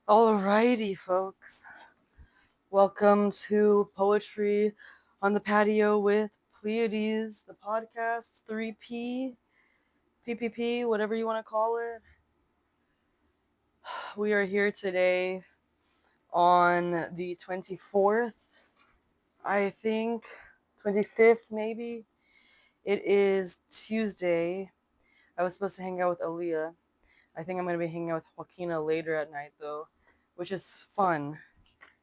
Alrighty, folks. Welcome to Poetry on the Patio with Pleiades, the podcast 3P, PPP, whatever you want to call it. We are here today on the 24th, I think, 25th maybe. It is Tuesday. I was supposed to hang out with Aaliyah. I think I'm going to be hanging out with Joaquina later at night, though, which is fun.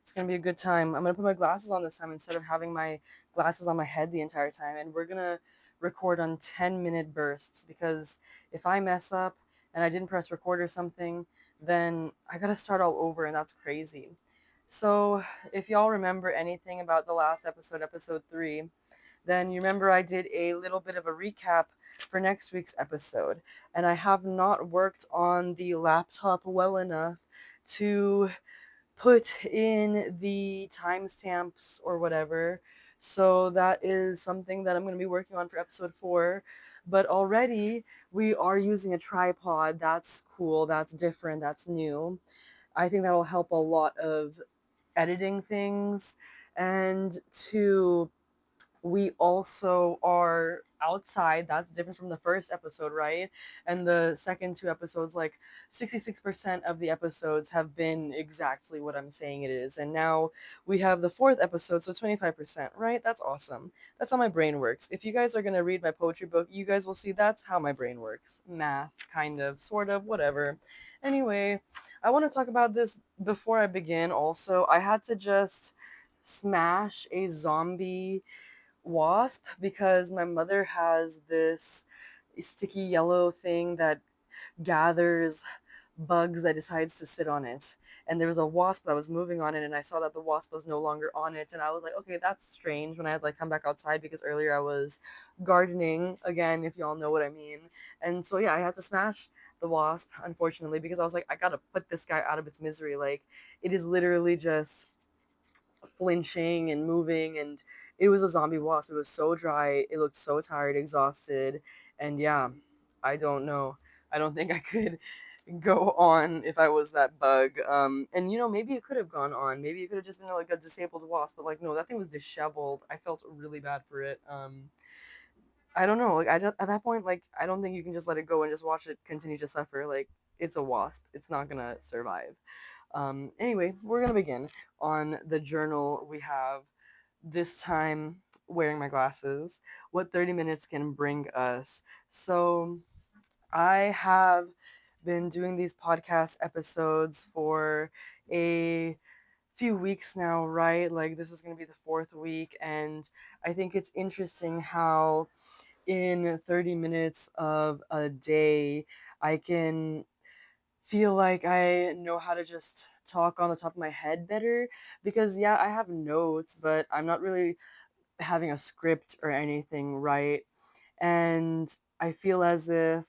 It's gonna be a good time. I'm gonna put my glasses on this time instead of having my glasses on my head the entire time. And we're gonna record on 10-minute bursts because if I mess up and I didn't press record or something, then I gotta start all over, and that's crazy. So, if y'all remember anything about the last episode, episode 3, then you remember I did a little bit of a recap for next week's episode. And I have not worked on the laptop well enough to put in the timestamps or whatever. So that is something that I'm going to be working on for episode 4. But already we are using a tripod. That's cool. That's different. That's new. I think that'll help a lot of editing things. And to we also are outside. That's different from the first episode, right? And the second two episodes, like 66% of the episodes have been exactly what I'm saying it is. And now we have the fourth episode, so 25%, right? That's awesome. That's how my brain works. If you guys are going to read my poetry book, you guys will see that's how my brain works. Math, kind of, sort of, whatever. Anyway, I want to talk about this before I begin. Also, I had to just smash a zombie wasp because my mother has this sticky yellow thing that gathers bugs that decides to sit on it. And there was a wasp that was moving on it, and I saw that the wasp was no longer on it, and I was like, okay, that's strange. When I had like come back outside because earlier I was gardening again, if y'all know what I mean. And so yeah, I had to smash the wasp, unfortunately, because I was like, I gotta put this guy out of its misery. Like, it is literally just flinching and moving, and it was a zombie wasp. It was so dry, it looked so tired, exhausted, and yeah, I don't know. I don't think I could go on if I was that bug. And maybe it could have gone on. Maybe it could have just been like a disabled wasp, but like no, that thing was disheveled. I felt really bad for it. I don't know. Like at that point, like I don't think you can just let it go and just watch it continue to suffer. Like it's a wasp. It's not gonna survive. Anyway, we're gonna begin on the journal we have this time wearing my glasses. What 30 minutes can bring us. So I have been doing these podcast episodes for a few weeks now, right? Like this is gonna be the fourth week, and I think it's interesting how in 30 minutes of a day I can feel like I know how to just talk on the top of my head better because yeah, I have notes, but I'm not really having a script or anything, right? And I feel as if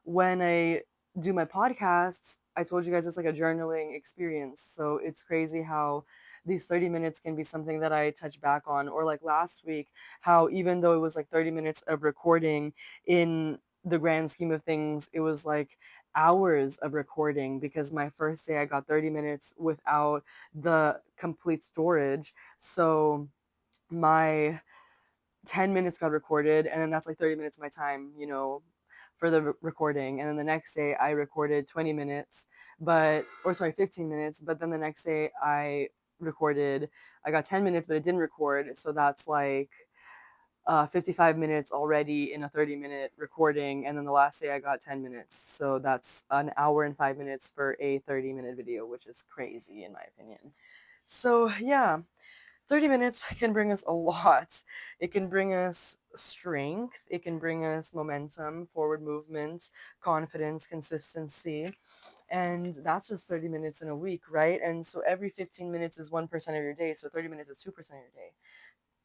when I do my podcasts, I told you guys it's like a journaling experience. So it's crazy how these 30 minutes can be something that I touch back on. Or like last week, how even though it was like 30 minutes of recording, in the grand scheme of things, it was like hours of recording because my first day I got 30 minutes without the complete storage. So my 10 minutes got recorded, and then that's like 30 minutes of my time, for the recording. And then the next day I recorded 20 minutes, or sorry, 15 minutes. But then the next day I got 10 minutes, but it didn't record. So that's like 55 minutes already in a 30-minute recording. And then the last day I got 10 minutes. So that's an hour and 5 minutes for a 30-minute video, which is crazy in my opinion. So yeah, 30 minutes can bring us a lot. It can bring us strength, it can bring us momentum, forward movement, confidence, consistency. And that's just 30 minutes in a week, right? And so every 15 minutes is 1% of your day. So 30 minutes is 2% of your day.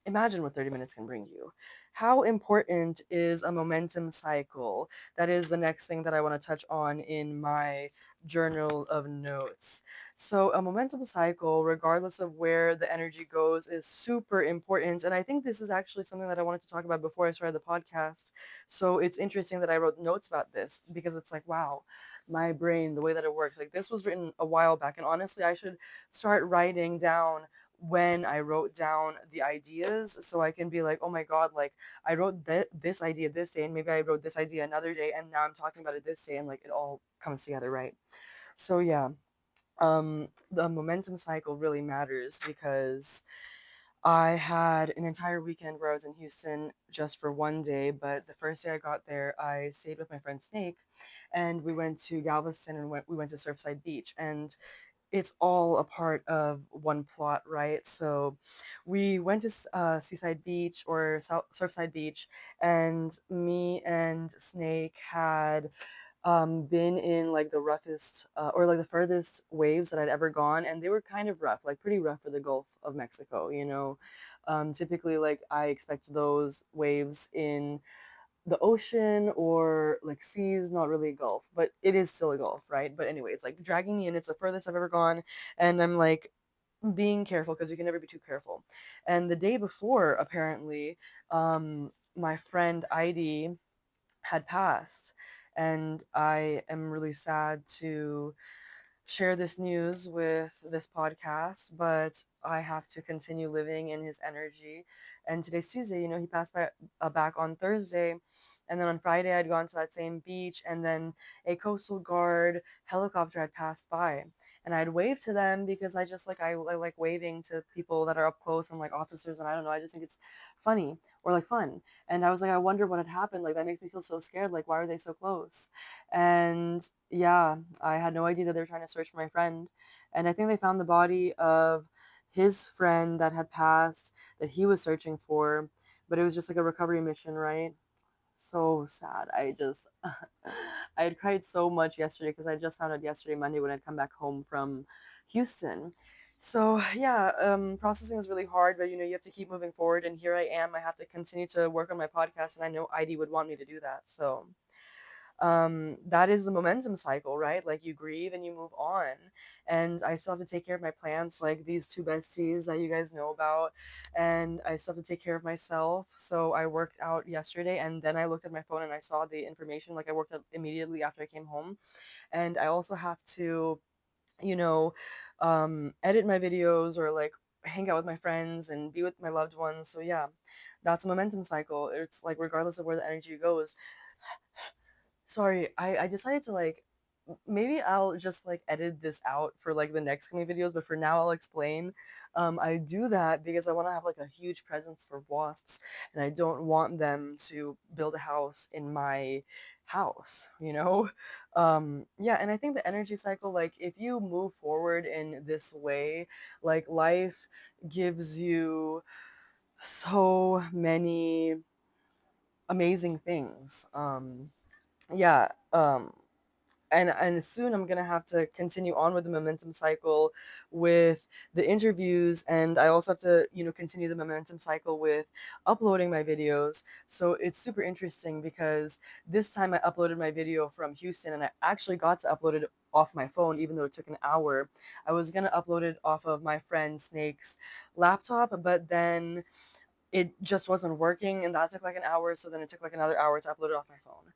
imagine what 30 minutes can bring you. How important is a momentum cycle? That is the next thing that I want to touch on in my journal of notes. So, a momentum cycle, regardless of where the energy goes, is super important. And I think this is actually something that I wanted to talk about before I started the podcast. So, it's interesting that I wrote notes about this because it's like, wow, my brain, the way that it works, like this was written a while back. And honestly, I should start writing down when I wrote down the ideas so I can be like, oh my God, like I wrote this idea this day, and maybe I wrote this idea another day, and now I'm talking about it this day, and like it all comes together, right? So yeah, the momentum cycle really matters because I had an entire weekend where I was in Houston just for one day, but the first day I got there, I stayed with my friend Snake, and we went to Galveston and we went to Surfside Beach, and it's all a part of one plot, right? So we went to Seaside Beach or Surfside Beach, and me and Snake had been in like the roughest or like the furthest waves that I'd ever gone, and they were kind of rough, like pretty rough for the Gulf of Mexico, you know. Typically, like I expect those waves in the ocean or like seas, not really a gulf, but it is still a gulf, right? But anyway, it's like dragging me in. It's the furthest I've ever gone, and I'm like being careful because you can never be too careful. And the day before, apparently, my friend Heidi had passed, and I am really sad to share this news with this podcast, but I have to continue living in his energy. And today's Tuesday, you know, he passed back on Thursday. And then on Friday, I'd gone to that same beach, and then a Coastal Guard helicopter had passed by. And I'd wave to them because I just like, I like waving to people that are up close and like officers. And I don't know, I just think it's funny or like fun. And I was like, I wonder what had happened. Like, that makes me feel so scared. Like, why are they so close? And yeah, I had no idea that they were trying to search for my friend. And I think they found the body of his friend that had passed that he was searching for, but it was just like a recovery mission, right? So sad. I just, I had cried so much yesterday because I just found out yesterday, Monday, when I'd come back home from Houston. So yeah, processing is really hard, but you know, you have to keep moving forward. And here I am. I have to continue to work on my podcast, and I know ID would want me to do that. So that is the momentum cycle, right? Like you grieve and you move on. And I still have to take care of my plants, like these two besties that you guys know about. And I still have to take care of myself. So I worked out yesterday, and then I looked at my phone and I saw the information. Like I worked out immediately after I came home. And I also have to, you know, edit my videos or like hang out with my friends and be with my loved ones. So yeah, that's a momentum cycle. It's like regardless of where the energy goes. Sorry, I decided to like maybe I'll just like edit this out for like the next coming videos, but for now I'll explain. I do that because I want to have like a huge presence for wasps, and I don't want them to build a house in my house, you know? Yeah, and I think the energy cycle, like if you move forward in this way, like life gives you so many amazing things. Yeah, and soon I'm gonna have to continue on with the momentum cycle with the interviews, and I also have to, you know, continue the momentum cycle with uploading my videos. So it's super interesting because this time I uploaded my video from Houston, and I actually got to upload it off my phone, even though it took an hour. I was gonna upload it off of my friend Snake's laptop, but then it just wasn't working, and that took like an hour, so then it took like another hour to upload it off my phone.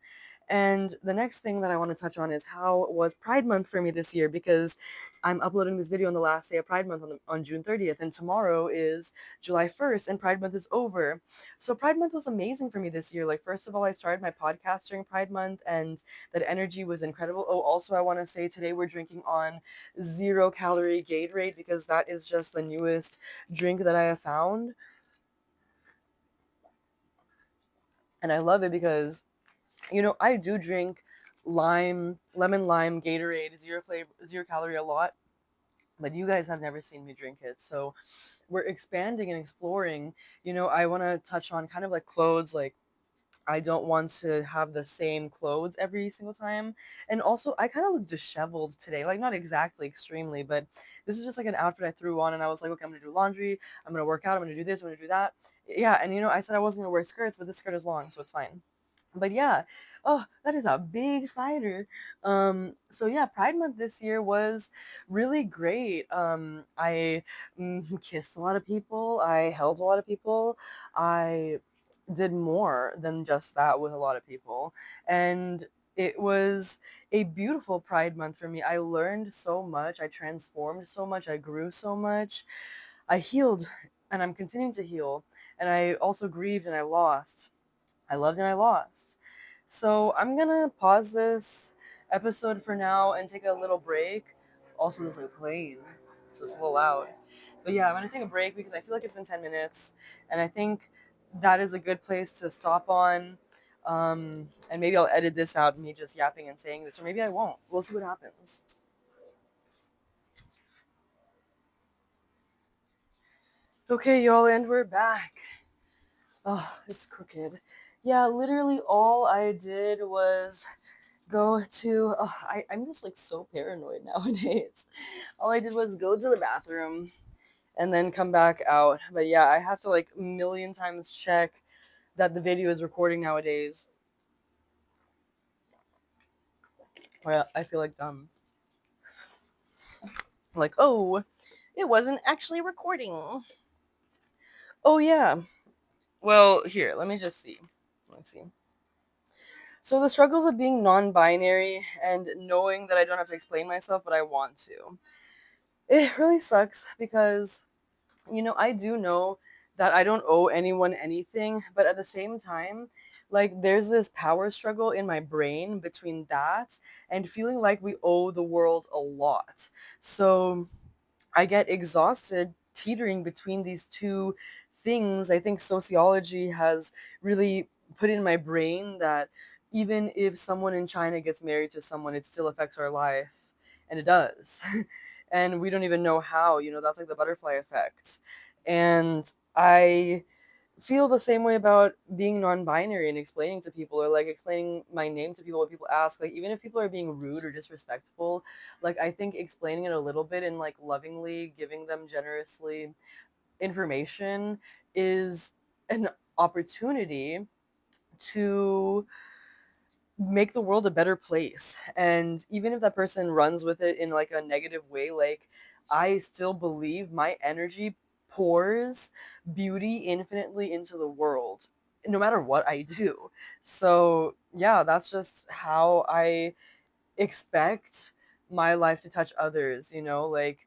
And the next thing that I want to touch on is how was Pride Month for me this year, because I'm uploading this video on the last day of Pride Month on June 30th, and tomorrow is July 1st, and Pride Month is over. So Pride Month was amazing for me this year. Like, first of all, I started my podcast during Pride Month, and that energy was incredible. Oh, also, I want to say today we're drinking on 0-calorie Gatorade because that is just the newest drink that I have found. And I love it because, you know, I do drink lemon lime Gatorade, zero flavor, 0-calorie a lot, but you guys have never seen me drink it. So we're expanding and exploring. You know, I want to touch on kind of like clothes, like I don't want to have the same clothes every single time. And also, I kind of look disheveled today. Like, not exactly extremely, but this is just like an outfit I threw on, and I was like, okay, I'm gonna do laundry, I'm gonna work out, I'm gonna do this, I'm gonna do that. Yeah, and I said I wasn't gonna wear skirts, but this skirt is long, so it's fine. But yeah, oh, that is a big spider. So yeah, Pride Month this year was really great. I kissed a lot of people, I held a lot of people, I did more than just that with a lot of people. And it was a beautiful Pride Month for me. I learned so much, I transformed so much, I grew so much, I healed, and I'm continuing to heal. And I also grieved and I lost. I loved and I lost. So I'm gonna pause this episode for now and take a little break. Also, there's like a plane, so it's a little loud. But yeah, I'm gonna take a break because I feel like it's been 10 minutes, and I think that is a good place to stop on. And maybe I'll edit this out, me just yapping and saying this, or maybe I won't. We'll see what happens. Okay, y'all, and we're back. Oh, it's crooked. Yeah, literally all I did was go to I'm just like so paranoid nowadays. All I did was go to the bathroom and then come back out. But yeah, I have to like a million times check that the video is recording nowadays. Or I feel like dumb. Like, oh, it wasn't actually recording. Oh yeah. Well, here, let me just see. Let's see. So the struggles of being non-binary and knowing that I don't have to explain myself, but I want to. It really sucks because I do know that I don't owe anyone anything, but at the same time, like there's this power struggle in my brain between that and feeling like we owe the world a lot. So I get exhausted teetering between these two things. I think sociology has really put in my brain that even if someone in China gets married to someone, it still affects our life. And it does. And we don't even know how, that's like the butterfly effect. And I feel the same way about being non-binary and explaining to people, or like explaining my name to people when people ask, like even if people are being rude or disrespectful, like I think explaining it a little bit and like lovingly giving them generously information is an opportunity to make the world a better place. And even if that person runs with it in like a negative way, like I still believe my energy pours beauty infinitely into the world no matter what I do. So yeah, that's just how I expect my life to touch others, like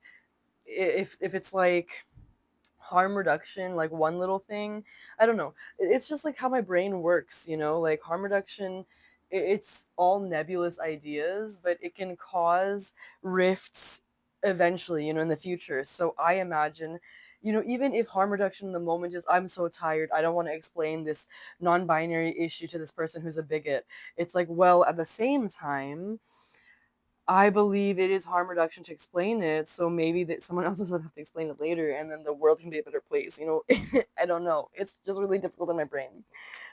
if it's like harm reduction, like one little thing, I don't know, it's just like how my brain works, like harm reduction, it's all nebulous ideas, but it can cause rifts eventually, in the future. So I imagine, even if harm reduction in the moment is I'm so tired, I don't want to explain this non-binary issue to this person who's a bigot, it's like, well, at the same time I believe it is harm reduction to explain it, so maybe that someone else doesn't have to explain it later, and then the world can be a better place. I don't know. It's just really difficult in my brain.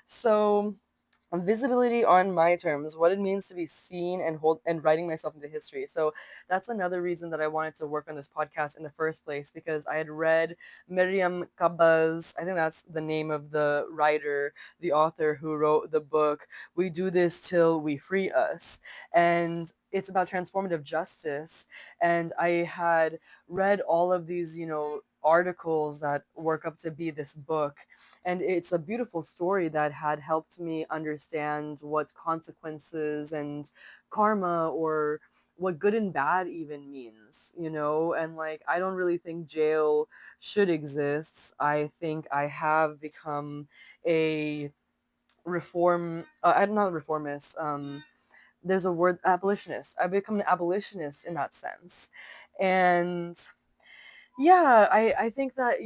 So visibility on my terms, what it means to be seen and hold and writing myself into history. So that's another reason that I wanted to work on this podcast in the first place, because I had read Miriam Kabba's, I think that's the name of the writer, the author who wrote the book We Do This Till We Free Us, and it's about transformative justice. And I had read all of these articles that work up to be this book, and it's a beautiful story that had helped me understand what consequences and karma, or what good and bad even means, and like I don't really think jail should exist. I think I have become a I'm not a reformist, there's a word, abolitionist. I've become an abolitionist in that sense. And Yeah, I think that,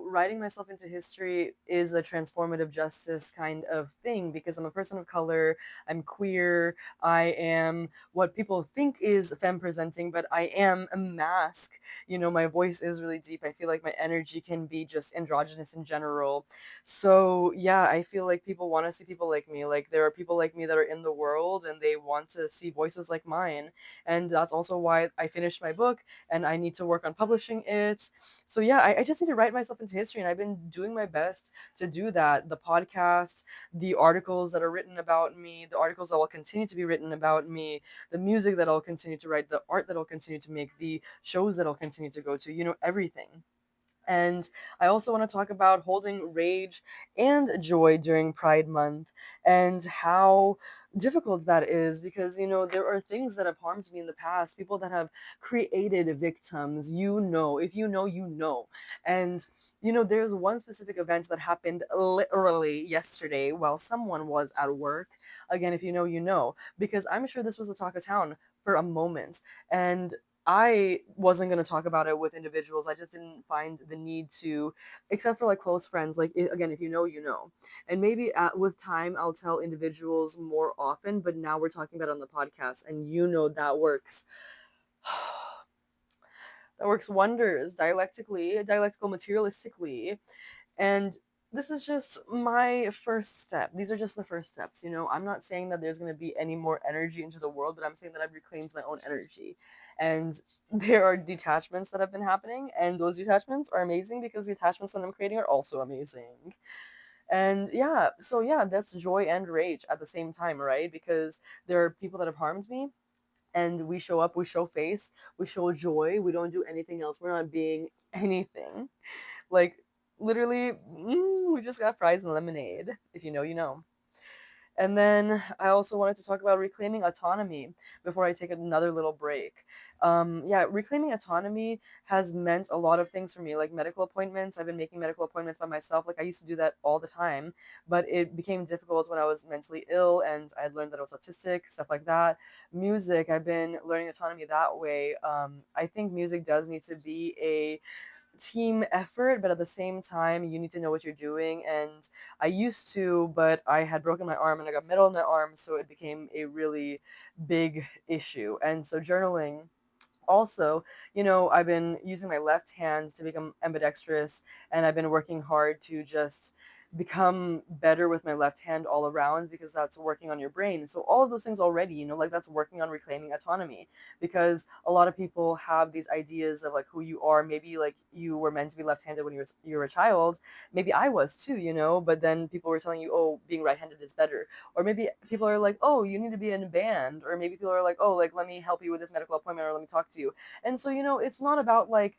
writing myself into history is a transformative justice kind of thing because I'm a person of color, I'm queer, I am what people think is femme presenting, but I am a mask. My voice is really deep. I feel like my energy can be just androgynous in general. So, yeah, I feel like people want to see people like me. Like, there are people like me that are in the world and they want to see voices like mine. And that's also why I finished my book and I need to work on publishing it. So yeah, I just need to write myself into history, and I've been doing my best to do that. The podcasts, the articles that are written about me, the articles that will continue to be written about me, the music that I'll continue to write, the art that I'll continue to make, the shows that I'll continue to go to, everything. And I also want to talk about holding rage and joy during Pride Month and how difficult that is because, there are things that have harmed me in the past, people that have created victims, if you know, you know. And, there's one specific event that happened literally yesterday while someone was at work. Again, if you know, you know, because I'm sure this was the talk of town for a moment. And I wasn't going to talk about it with individuals. I just didn't find the need to, except for like close friends. Like, again, if you know, you know. And maybe with time, I'll tell individuals more often, but now we're talking about it on the podcast, and that works. That works wonders dialectical materialistically. And this is just my first step. These are just the first steps. I'm not saying that there's going to be any more energy into the world, but I'm saying that I've reclaimed my own energy. And there are detachments that have been happening, and those detachments are amazing because the attachments that I'm creating are also amazing. And yeah, so yeah, that's joy and rage at the same time, right? Because there are people that have harmed me, and we show up, we show face, we show joy, we don't do anything else. We're not being anything. Like, literally, we just got fries and lemonade. If you know, you know. And then I also wanted to talk about reclaiming autonomy before I take another little break. Yeah, reclaiming autonomy has meant a lot of things for me, like medical appointments. I've been making medical appointments by myself. Like, I used to do that all the time, but it became difficult when I was mentally ill and I had learned that I was autistic, stuff like that. Music, I've been learning autonomy that way. I think music does need to be a team effort, but at the same time, you need to know what you're doing. And I used to, but I had broken my arm and I got metal in my arm, so it became a really big issue. And so journaling also, I've been using my left hand to become ambidextrous, and I've been working hard to just become better with my left hand all around because that's working on your brain. So all of those things already, like that's working on reclaiming autonomy, because a lot of people have these ideas of like who you are. Maybe like you were meant to be left-handed when you were a child. Maybe I was too, but then people were telling you, oh, being right-handed is better. Or maybe people are like, oh, you need to be in a band. Or maybe people are like, oh, like, let me help you with this medical appointment, or let me talk to you. And so, it's not about like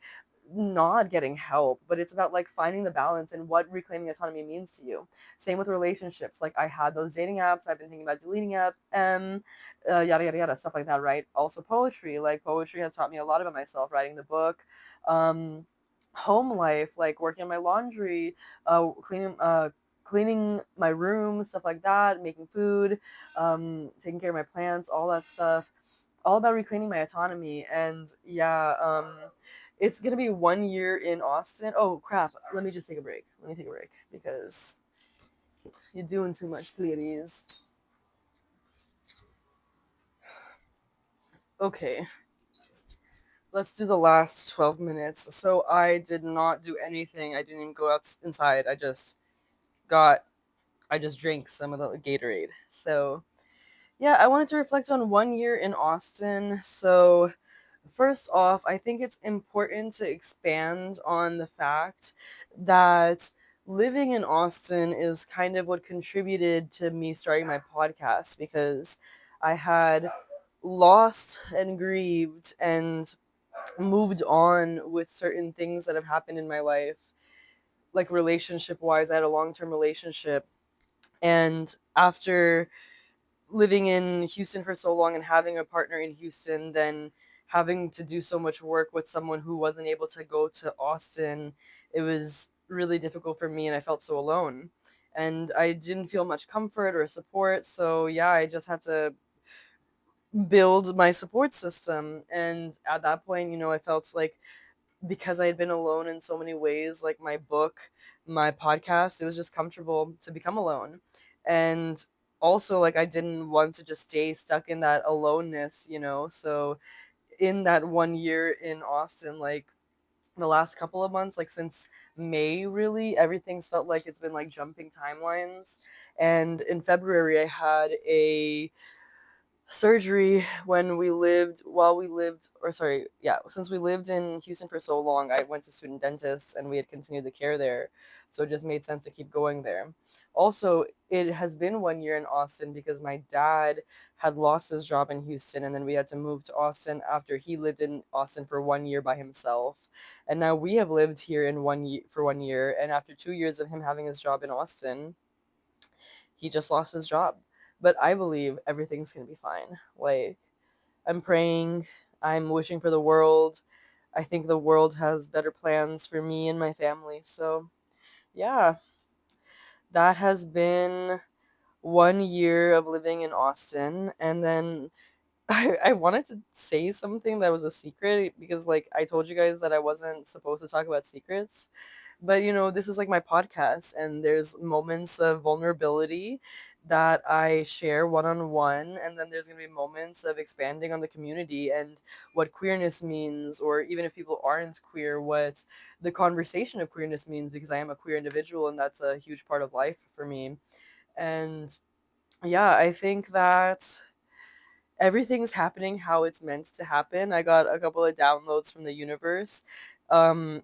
not getting help, but it's about like finding the balance and what reclaiming autonomy means to you. Same with relationships. Like, I had those dating apps. I've been thinking about deleting yada yada yada, stuff like that, right? Also poetry. Like, poetry has taught me a lot about myself. Writing the book, um, home life, like working on my laundry, cleaning my room, stuff like that, making food, taking care of my plants, all that stuff, all about reclaiming my autonomy. And yeah, it's gonna be 1 year in Austin. Oh crap! Let me just take a break. Let me take a break because you're doing too much, Pleiades. Okay, let's do the last 12 minutes. So I did not do anything. I didn't even go out inside. Got I just drank some of the Gatorade. So yeah, I wanted to reflect on 1 year in Austin. So first off, I think it's important to expand on the fact that living in Austin is kind of what contributed to me starting my podcast, because I had lost and grieved and moved on with certain things that have happened in my life. Like, relationship wise, I had a long-term relationship, and after living in Houston for so long and having a partner in Houston, then having to do so much work with someone who wasn't able to go to Austin, it was really difficult for me, and I felt so alone. And I didn't feel much comfort or support. So yeah, I just had to build my support system. And at that point, I felt like because I had been alone in so many ways, like my book, my podcast, it was just comfortable to become alone. And also, like, I didn't want to just stay stuck in that aloneness, So in that 1 year in Austin, like, the last couple of months, like since May, really, everything's felt like it's been like jumping timelines. And in February, I had a surgery while we lived, or sorry, yeah, since we lived in Houston for so long, I went to student dentists and we had continued the care there. So it just made sense to keep going there. Also, it has been 1 year in Austin because my dad had lost his job in Houston and then we had to move to Austin after he lived in Austin for 1 year by himself. And now we have lived here in 1 year for 1 year. And after 2 years of him having his job in Austin, he just lost his job. But I believe everything's gonna be fine. Like, I'm praying, I'm wishing for the world. I think the world has better plans for me and my family. So, yeah, that has been 1 year of living in Austin. And then I wanted to say something that was a secret because, like, I told you guys that I wasn't supposed to talk about secrets. But, this is like my podcast, and there's moments of vulnerability that I share one on one. And then there's going to be moments of expanding on the community and what queerness means, or even if people aren't queer, what the conversation of queerness means, because I am a queer individual and that's a huge part of life for me. And yeah, I think that everything's happening how it's meant to happen. I got a couple of downloads from the universe,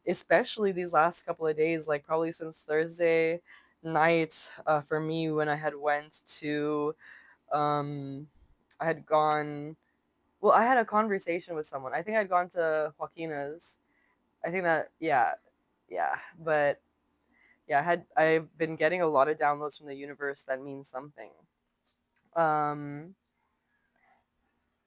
especially these last couple of days, like probably since Thursday night, for me, when I had went to, um, I had gone, well, I had a conversation with someone. I think I'd gone to Joaquina's. I think that, yeah, yeah, but yeah, I've been getting a lot of downloads from the universe that means something. Um,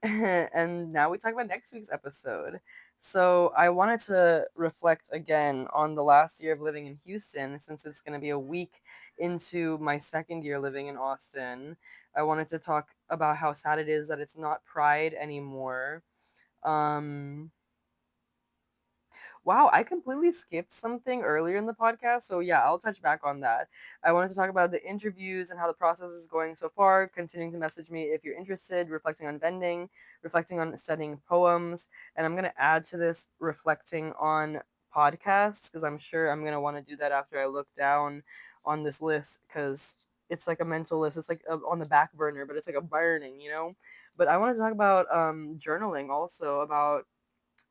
and now we talk about next week's episode. So I wanted to reflect again on the last year of living in Houston, since it's going to be a week into my second year living in Austin. I wanted to talk about how sad it is that it's not Pride anymore. Um, Wow, I completely skipped something earlier in the podcast. So, yeah, I'll touch back on that. I wanted to talk about the interviews and how the process is going so far. Continuing to message me if you're interested, reflecting on vending, reflecting on studying poems. And I'm going to add to this reflecting on podcasts, because I'm sure I'm going to want to do that after I look down on this list, because it's like a mental list. It's like on the back burner, but it's like a burning. But I want to talk about journaling also, about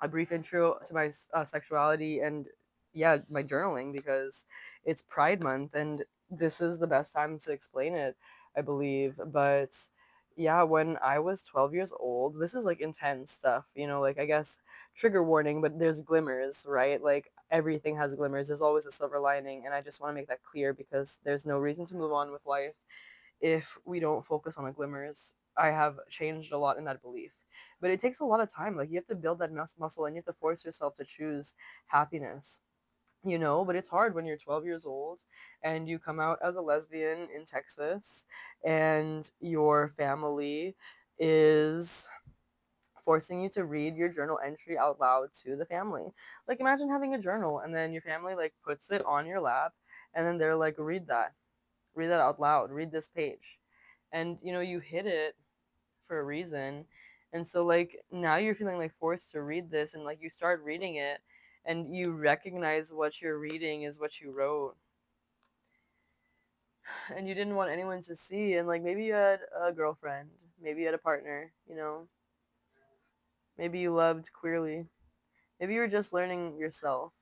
a brief intro to my sexuality and, yeah, my journaling, because it's Pride Month and this is the best time to explain it, I believe. But yeah, when I was 12 years old, this is like intense stuff, like, I guess, trigger warning, but there's glimmers, right? Like, everything has glimmers. There's always a silver lining, and I just want to make that clear, because there's no reason to move on with life if we don't focus on the glimmers. I have changed a lot in that belief. But it takes a lot of time. Like, you have to build that muscle and you have to force yourself to choose happiness. But it's hard when you're 12 years old and you come out as a lesbian in Texas and your family is forcing you to read your journal entry out loud to the family. Like, imagine having a journal and then your family like puts it on your lap and then they're like, read that out loud, read this page. And you hit it for a reason. And so, like, now you're feeling like forced to read this, and like you start reading it and you recognize what you're reading is what you wrote, and you didn't want anyone to see. And like, maybe you had a girlfriend, maybe you had a partner, maybe you loved queerly, maybe you were just learning yourself.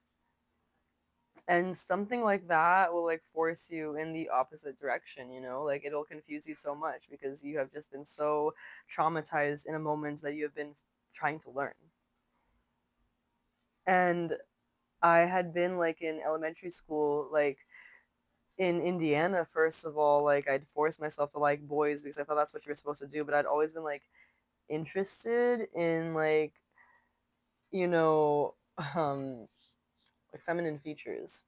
And something like that will like force you in the opposite direction. Like, it'll confuse you so much because you have just been so traumatized in a moment that you have been trying to learn. And I had been like in elementary school, like in Indiana, first of all, like, I'd forced myself to like boys because I thought that's what you were supposed to do, but I'd always been like interested in like, you know, um like feminine features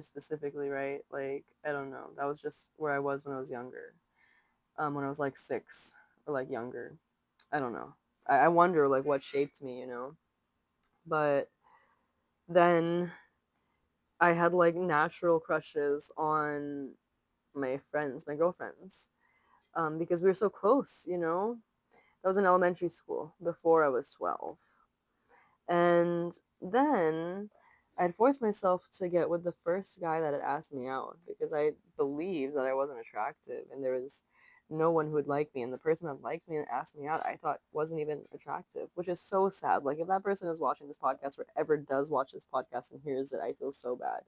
specifically, right? Like, I don't know. That was just where I was when I was younger. When I was like 6 or like younger. I don't know. I wonder like what shaped me. But then I had like natural crushes on my friends, my girlfriends, because we were so close, you know? That was in elementary school before I was 12. And then I'd forced myself to get with the first guy that had asked me out because I believed that I wasn't attractive and there was no one who would like me. And the person that liked me and asked me out, I thought wasn't even attractive, which is so sad. Like, if that person is watching this podcast or ever does watch this podcast and hears it, I feel so bad.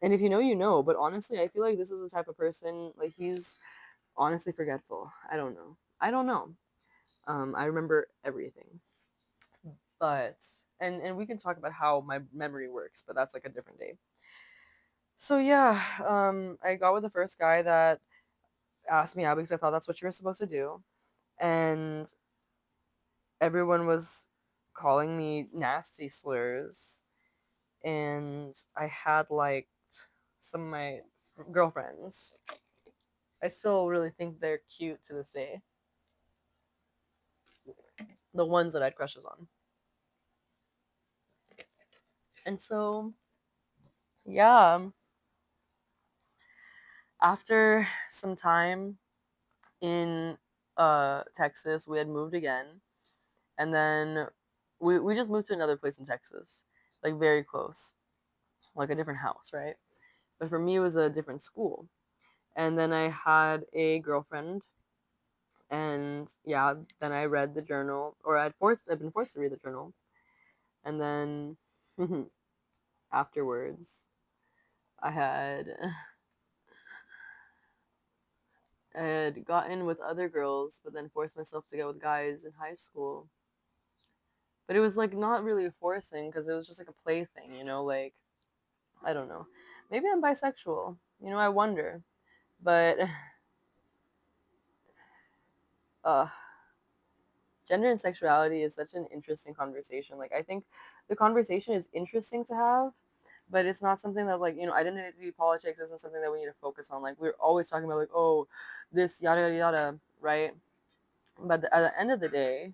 And if you know, you know. But honestly, I feel like this is the type of person, like, he's honestly forgetful. I don't know. I don't know. I remember everything. But and we can talk about how my memory works, but that's like a different day. So yeah, I got with the first guy that asked me out because I thought that's what you were supposed to do, and everyone was calling me nasty slurs, and I had like some of my girlfriends. I still really think they're cute to this day. The ones that I had crushes on. And so, yeah, after some time in Texas, we had moved again, and then we just moved to another place in Texas, like very close, like a different house, right? But for me, it was a different school. And then I had a girlfriend, and yeah, then I read the journal, or I'd been forced to read the journal, and then afterwards, I had I had gotten with other girls, but then forced myself to get with guys in high school. But it was like not really a forcing because it was just like a play thing, you know, like I don't know. Maybe I'm bisexual. You know, I wonder. But uh gender and sexuality is such an interesting conversation. Like I think the conversation is interesting to have, but it's not something that like, you know, identity politics isn't something that we need to focus on. Like we're always talking about like, oh, this yada yada yada, right? But at the end of the day,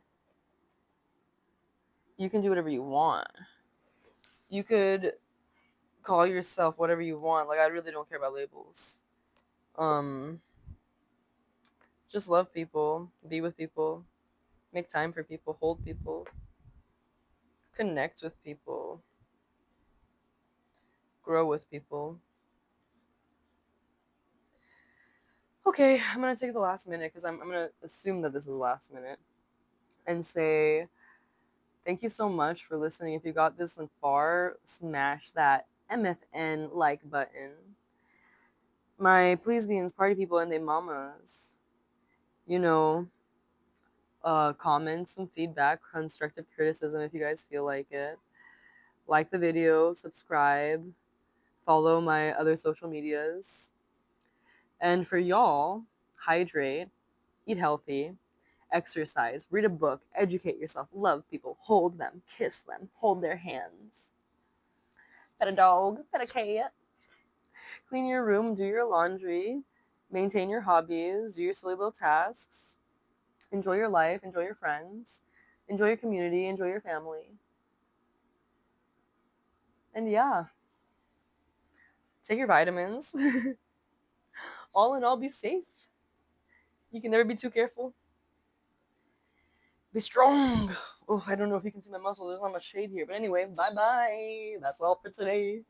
you can do whatever you want. You could call yourself whatever you want. Like I really don't care about labels. Um just love people, be with people, make time for people, hold people, connect with people, grow with people. Okay, I'm gonna take the last minute because I'm gonna assume that this is the last minute and say thank you so much for listening. If you got this far, smash that MFN like button. My please beans, party people, and they mamas. You know, comments, some feedback, constructive criticism if you guys feel like it. Like the video, subscribe, follow my other social medias. And for y'all, hydrate, eat healthy, exercise, read a book, educate yourself, love people, hold them, kiss them, hold their hands. Pet a dog, pet a cat. Clean your room, do your laundry, maintain your hobbies, do your silly little tasks. Enjoy your life, enjoy your friends, enjoy your community, enjoy your family. And yeah, take your vitamins. All in all, be safe. You can never be too careful. Be strong. Oh, I don't know if you can see my muscles. There's not much shade here. But anyway, bye bye. That's all for today.